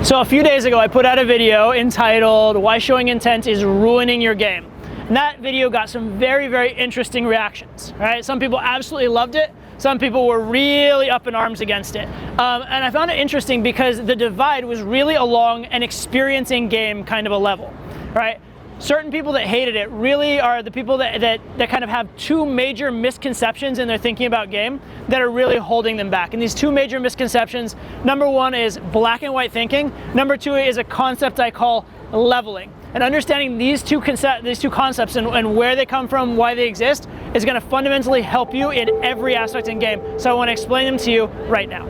So a few days ago, I put out a video entitled "Why Showing Intent is Ruining Your Game." And that video got some very, very interesting reactions, right? Some people absolutely loved it. Some people were really up in arms against it. And I found it interesting because the divide was really along an experiencing game kind of a level, right? Certain people that hated it really are the people that kind of have two major misconceptions in their thinking about game that are really holding them back. And these two major misconceptions, number one is black and white thinking. Number two is a concept I call leveling. And understanding these two concepts and where they come from, why they exist, is going to fundamentally help you in every aspect in game. So I want to explain them to you right now.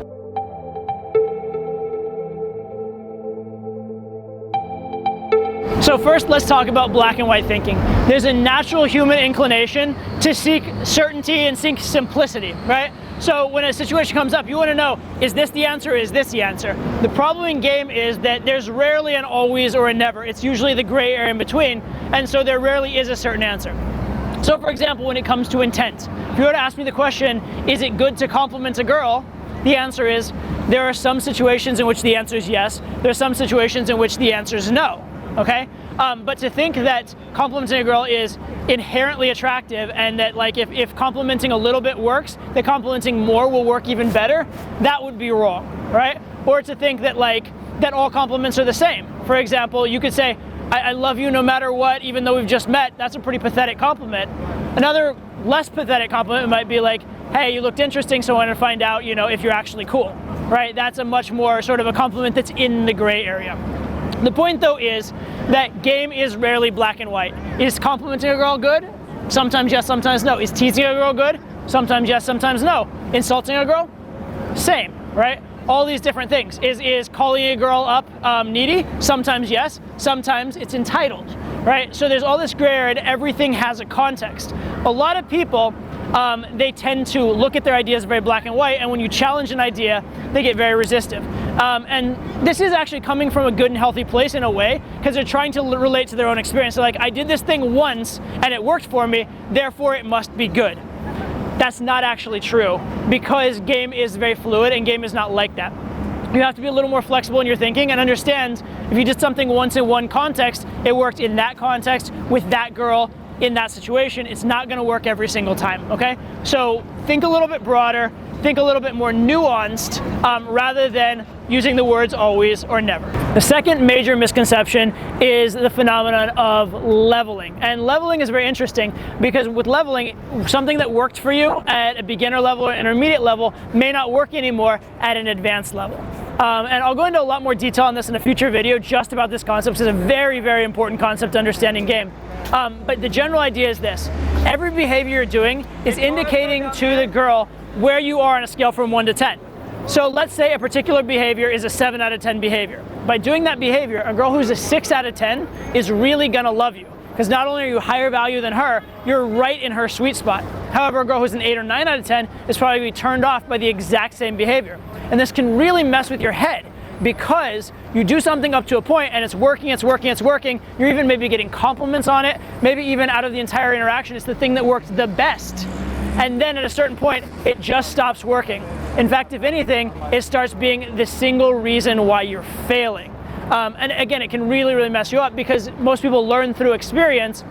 So first, let's talk about black and white thinking. There's a natural human inclination to seek certainty and seek simplicity, right? So when a situation comes up, you want to know, is this the answer or is this the answer? The problem in game is that there's rarely an always or a never. It's usually the gray area in between, and so there rarely is a certain answer. So for example, when it comes to intent, if you were to ask me the question, is it good to compliment a girl? The answer is, there are some situations in which the answer is yes. There are some situations in which the answer is no. Okay, but to think that complimenting a girl is inherently attractive and that like if complimenting a little bit works, that complimenting more will work even better, that would be wrong, right? Or to think that that all compliments are the same. For example, you could say, I love you no matter what, even though we've just met. That's a pretty pathetic compliment. Another less pathetic compliment might be like, hey, you looked interesting, so I want to find out, if you're actually cool, right? That's a much more sort of a compliment that's in the gray area. The point though is that game is rarely black and white. Is complimenting a girl good? Sometimes yes, sometimes no. Is teasing a girl good? Sometimes yes, sometimes no. Insulting a girl? Same, right? All these different things. Is calling a girl up needy? Sometimes yes, sometimes it's entitled, right? So there's all this gray area and everything has a context. A lot of people, they tend to look at their ideas very black and white, and when you challenge an idea, they get very resistive. And this is actually coming from a good and healthy place in a way, because they're trying to relate to their own experience. So like, I did this thing once and it worked for me, therefore it must be good. That's not actually true, because game is very fluid and game is not like that. You have to be a little more flexible in your thinking and understand if you did something once in one context, it worked in that context with that girl in that situation, it's not going to work every single time, okay? So think a little bit broader, think a little bit more nuanced, rather than using the words always or never. The second major misconception is the phenomenon of leveling. And leveling is very interesting because with leveling, something that worked for you at a beginner level or intermediate level may not work anymore at an advanced level. And I'll go into a lot more detail on this in a future video just about this concept. It's a very, very important concept to understand in game. But the general idea is this. Every behavior you're doing is indicating to the girl where you are on a scale from 1 to 10. So let's say a particular behavior is a 7 out of 10 behavior. By doing that behavior, a girl who's a 6 out of 10 is really gonna love you. Because not only are you higher value than her, you're right in her sweet spot. However, a girl who's an 8 or 9 out of 10 is probably gonna be turned off by the exact same behavior. And this can really mess with your head because you do something up to a point and it's working, it's working, it's working. You're even maybe getting compliments on it. Maybe even out of the entire interaction, it's the thing that worked the best. And then at a certain point, it just stops working. In fact, if anything, it starts being the single reason why you're failing. And again, it can really, really mess you up because most people learn through experience,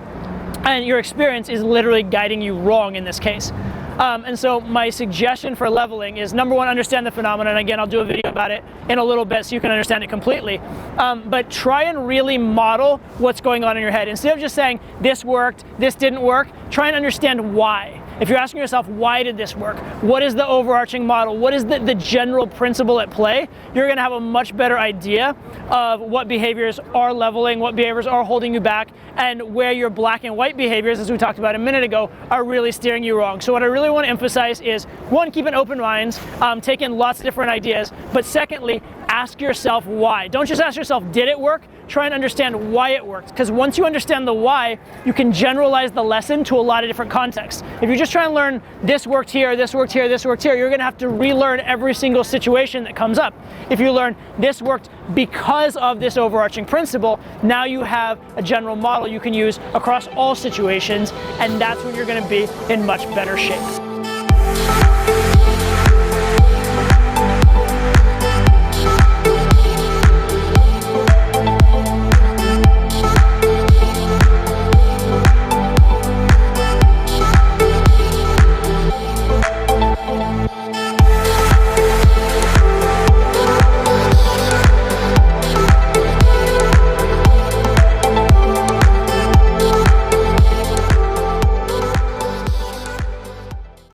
and your experience is literally guiding you wrong in this case. And so my suggestion for leveling is, number one, understand the phenomenon. Again, I'll do a video about it in a little bit so you can understand it completely. But try and really model what's going on in your head. Instead of just saying, this worked, this didn't work, try and understand why. If you're asking yourself, why did this work? What is the overarching model? What is the general principle at play? You're gonna have a much better idea of what behaviors are leveling, what behaviors are holding you back, and where your black and white behaviors, as we talked about a minute ago, are really steering you wrong. So what I really want to emphasize is, one, keep an open mind, take in lots of different ideas, but secondly, ask yourself why. Don't just ask yourself, did it work? Try and understand why it worked. Because once you understand the why, you can generalize the lesson to a lot of different contexts. If you're just trying to learn this worked here, this worked here, this worked here, you're gonna have to relearn every single situation that comes up. If you learn this worked because of this overarching principle, now you have a general model you can use across all situations, and that's when you're gonna be in much better shape.